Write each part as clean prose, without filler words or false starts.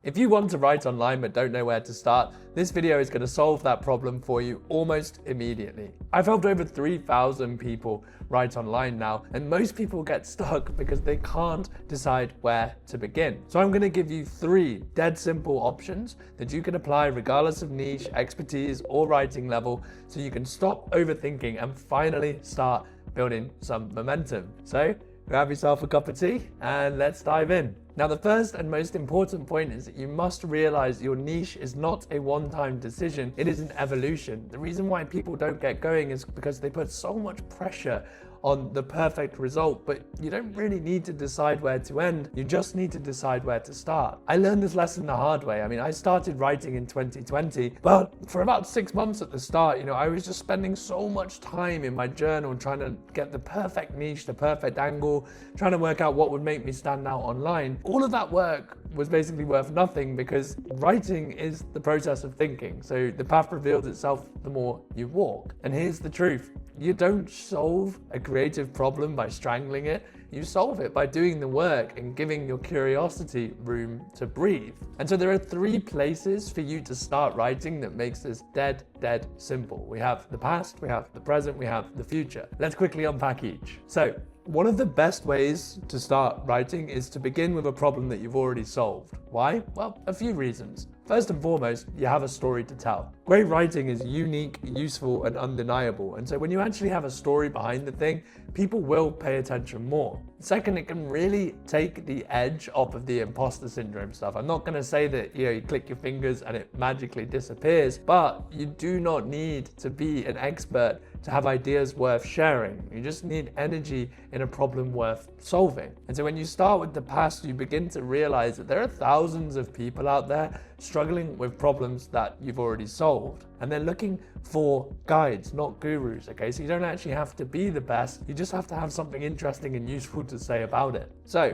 If you want to write online but don't know where to start, this video is going to solve that problem for you almost immediately. I've helped over 3,000 people write online now, and most people get stuck because they can't decide where to begin. So I'm going to give you 3 dead simple options that you can apply regardless of niche, expertise, or writing level, so you can stop overthinking and finally start building some momentum. So grab yourself a cup of tea and let's dive in. Now, the first and most important point is that you must realize your niche is not a one-time decision, it is an evolution. The reason why people don't get going is because they put so much pressure on the perfect result, but you don't really need to decide where to end, you just need to decide where to start. I learned this lesson the hard way. I mean, I started writing in 2020, but for about 6 months at the start, I was just spending so much time in my journal trying to get the perfect niche, the perfect angle, trying to work out what would make me stand out online. All of that work was basically worth nothing because writing is the process of thinking. So the path reveals itself the more you walk. And here's the truth. You don't solve a creative problem by strangling it. You solve it by doing the work and giving your curiosity room to breathe. And so there are 3 places for you to start writing that makes this dead simple. We have the past, we have the present, we have the future. Let's quickly unpack each. So one of the best ways to start writing is to begin with a problem that you've already solved. Why? Well, a few reasons. First and foremost, you have a story to tell. Great writing is unique, useful, and undeniable. And so when you actually have a story behind the thing, people will pay attention more. Second, it can really take the edge off of the imposter syndrome stuff. I'm not going to say that you click your fingers and it magically disappears, but you do not need to be an expert to have ideas worth sharing. You just need energy in a problem worth solving. And so when you start with the past, you begin to realize that there are thousands of people out there struggling with problems that you've already solved. And they're looking for guides, not gurus, okay? So you don't actually have to be the best, you just have to have something interesting and useful to say about it. So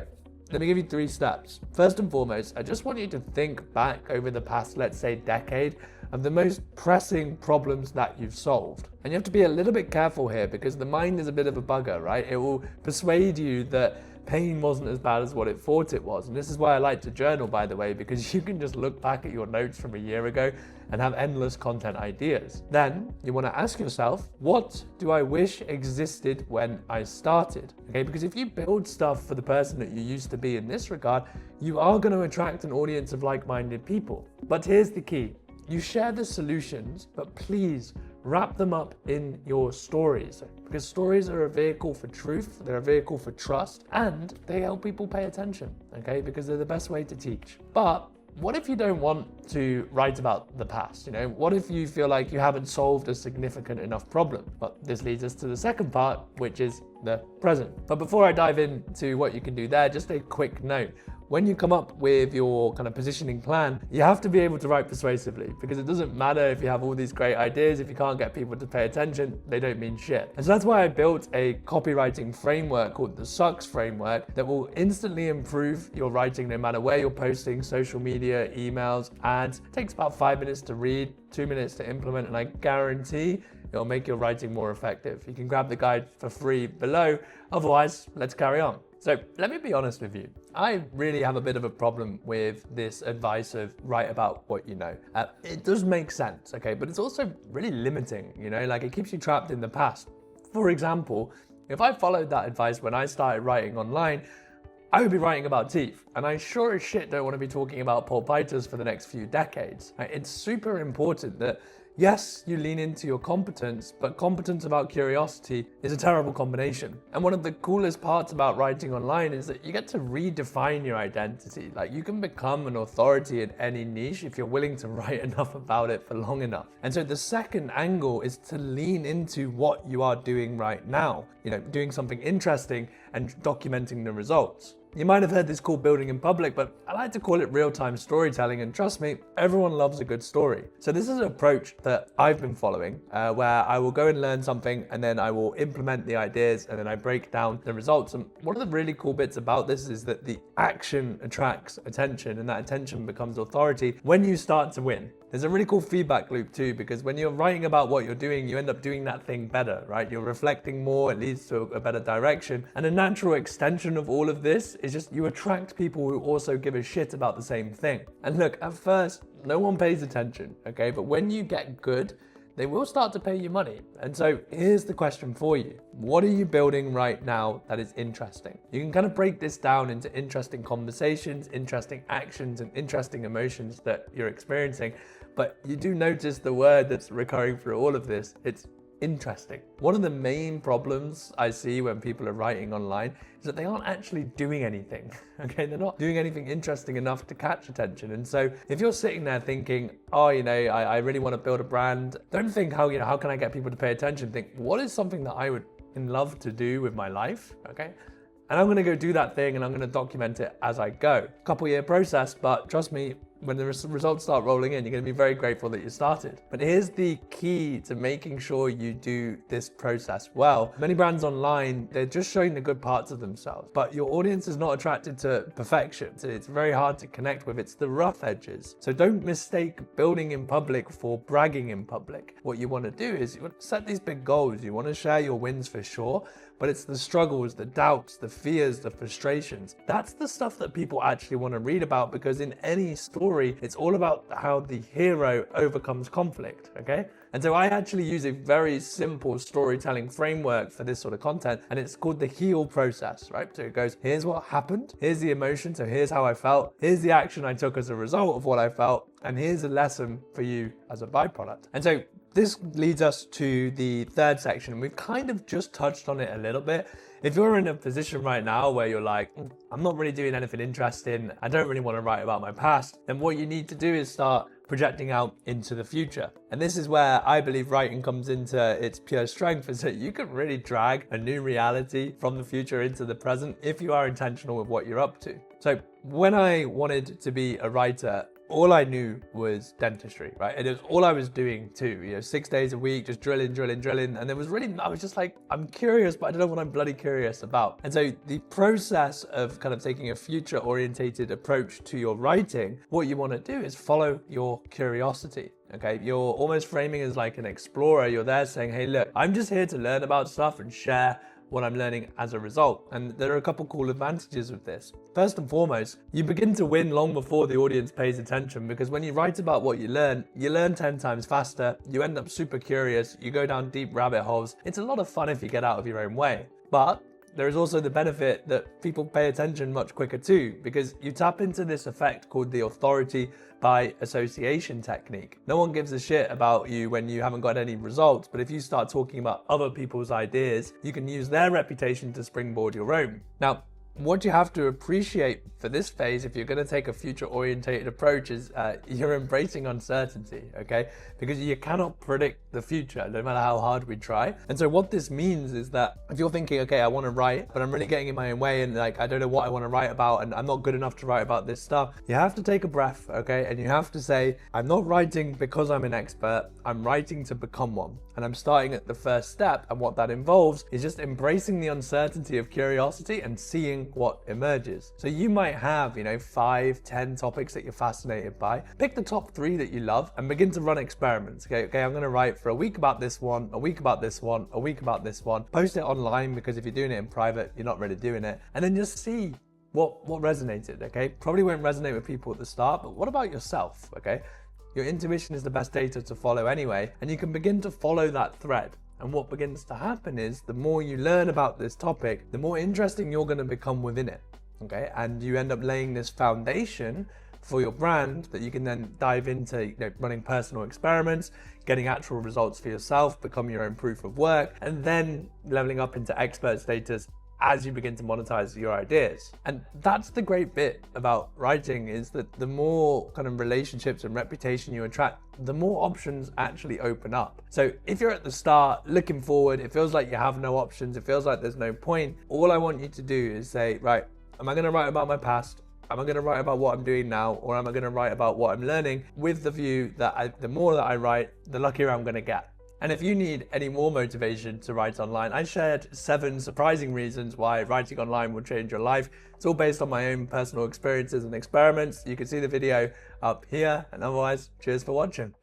let me give you 3 steps. First and foremost, I just want you to think back over the past, let's say, decade of the most pressing problems that you've solved. And you have to be a little bit careful here because the mind is a bit of a bugger, right? It will persuade you that pain wasn't as bad as what it thought it was. And this is why I like to journal, by the way, because you can just look back at your notes from a year ago and have endless content ideas. Then you want to ask yourself, what do I wish existed when I started? Okay, because if you build stuff for the person that you used to be in this regard, you are going to attract an audience of like-minded people. But here's the key. You share the solutions, but please wrap them up in your stories, because stories are a vehicle for truth, they're a vehicle for trust, and they help people pay attention, okay? Because they're the best way to teach. But what if you don't want to write about the past? What if you feel like you haven't solved a significant enough problem? But this leads us to the second part, which is the present. But before I dive into what you can do there, just a quick note. When you come up with your kind of positioning plan, you have to be able to write persuasively, because it doesn't matter if you have all these great ideas, if you can't get people to pay attention, they don't mean shit. And so that's why I built a copywriting framework called the Sucks framework that will instantly improve your writing no matter where you're posting, social media, emails, ads. It takes about 5 minutes to read, 2 minutes to implement, and I guarantee it'll make your writing more effective. You can grab the guide for free below. Otherwise, let's carry on. So let me be honest with you. I really have a bit of a problem with this advice of write about what you know. It does make sense, okay? But it's also really limiting, like it keeps you trapped in the past. For example, if I followed that advice when I started writing online, I would be writing about teeth, and I sure as shit don't want to be talking about pulpitis for the next few decades. It's super important that yes, you lean into your competence, but competence about curiosity is a terrible combination. And one of the coolest parts about writing online is that you get to redefine your identity. Like, you can become an authority in any niche if you're willing to write enough about it for long enough. And so the second angle is to lean into what you are doing right now, doing something interesting and documenting the results. You might have heard this called building in public, but I like to call it real-time storytelling, and trust me, everyone loves a good story. So this is an approach that I've been following, where I will go and learn something, and then I will implement the ideas, and then I break down the results. And one of the really cool bits about this is that the action attracts attention, and that attention becomes authority when you start to win. there's a really cool feedback loop too, because when you're writing about what you're doing, you end up doing that thing better, right? You're reflecting more, it leads to a better direction. And a natural extension of all of this is just you attract people who also give a shit about the same thing. And look, at first, no one pays attention, okay? But when you get good, they will start to pay you money. And so here's the question for you. What are you building right now that is interesting? You can kind of break this down into interesting conversations, interesting actions, and interesting emotions that you're experiencing. But you do notice the word that's recurring through all of this. It's interesting. One of the main problems I see when people are writing online is that they aren't actually doing anything, okay? They're not doing anything interesting enough to catch attention. And so if you're sitting there thinking, oh, I really want to build a brand, don't think how can I get people to pay attention? Think, what is something that I would love to do with my life, okay? And I'm going to go do that thing and I'm going to document it as I go. Couple year process, but trust me, when the results start rolling in, you're going to be very grateful that you started. But here's the key to making sure you do this process well. Many brands online, they're just showing the good parts of themselves, but your audience is not attracted to perfection. So it's very hard to connect with. It's the rough edges. So don't mistake building in public for bragging in public. What you want to do is you want to set these big goals. You want to share your wins for sure, but it's the struggles, the doubts, the fears, the frustrations. That's the stuff that people actually want to read about, because in any story, it's all about how the hero overcomes conflict, okay? And so I actually use a very simple storytelling framework for this sort of content, and it's called the HEAL process, right? So it goes, here's what happened, here's the emotion, so here's how I felt, here's the action I took as a result of what I felt, and here's a lesson for you as a byproduct. And so this leads us to the third section. We've kind of just touched on it a little bit. If you're in a position right now where you're like, I'm not really doing anything interesting, I don't really want to write about my past, then what you need to do is start projecting out into the future. And this is where I believe writing comes into its pure strength, is that you can really drag a new reality from the future into the present if you are intentional with what you're up to. So when I wanted to be a writer, all I knew was dentistry, right? And it was all I was doing too, 6 days a week, just drilling. And there was really, I was just like, I'm curious, but I don't know what I'm bloody curious about. And so the process of kind of taking a future orientated approach to your writing, what you want to do is follow your curiosity. Okay, you're almost framing as like an explorer. You're there saying, hey, look, I'm just here to learn about stuff and share what I'm learning as a result. And there are a couple cool advantages with this. First and foremost, you begin to win long before the audience pays attention, because when you write about what you learn 10 times faster, you end up super curious, you go down deep rabbit holes. It's a lot of fun if you get out of your own way. But there is also the benefit that people pay attention much quicker too, because you tap into this effect called the authority by association technique. No one gives a shit about you when you haven't got any results, but if you start talking about other people's ideas, you can use their reputation to springboard your own. Now, what you have to appreciate for this phase, if you're going to take a future-orientated approach, is you're embracing uncertainty, okay? Because you cannot predict the future, no matter how hard we try. And so what this means is that if you're thinking, okay, I want to write, but I'm really getting in my own way, and like, I don't know what I want to write about, and I'm not good enough to write about this stuff, you have to take a breath, okay? And you have to say, I'm not writing because I'm an expert, I'm writing to become one. And I'm starting at the first step, and what that involves is just embracing the uncertainty of curiosity and seeing what emerges. So you might have, 5, 10 topics that you're fascinated by. Pick the top 3 that you love and begin to run experiments. Okay, I'm going to write for a week about this one, a week about this one, a week about this one. Post it online, because if you're doing it in private, you're not really doing it. And then just see what resonated, okay? Probably won't resonate with people at the start, but what about yourself, okay? Your intuition is the best data to follow anyway, and you can begin to follow that thread. And what begins to happen is the more you learn about this topic, the more interesting you're going to become within it, okay? And you end up laying this foundation for your brand that you can then dive into, running personal experiments, getting actual results for yourself, become your own proof of work, and then leveling up into expert status as you begin to monetize your ideas. And that's the great bit about writing, is that the more kind of relationships and reputation you attract, the more options actually open up. So if you're at the start looking forward, it feels like you have no options, it feels like there's no point, all I want you to do is say, right, am I going to write about my past? Am I going to write about what I'm doing now? Or am I going to write about what I'm learning, with the view that the more that I write, the luckier I'm going to get? And if you need any more motivation to write online, I shared 7 surprising reasons why writing online will change your life. It's all based on my own personal experiences and experiments. You can see the video up here, and otherwise, cheers for watching.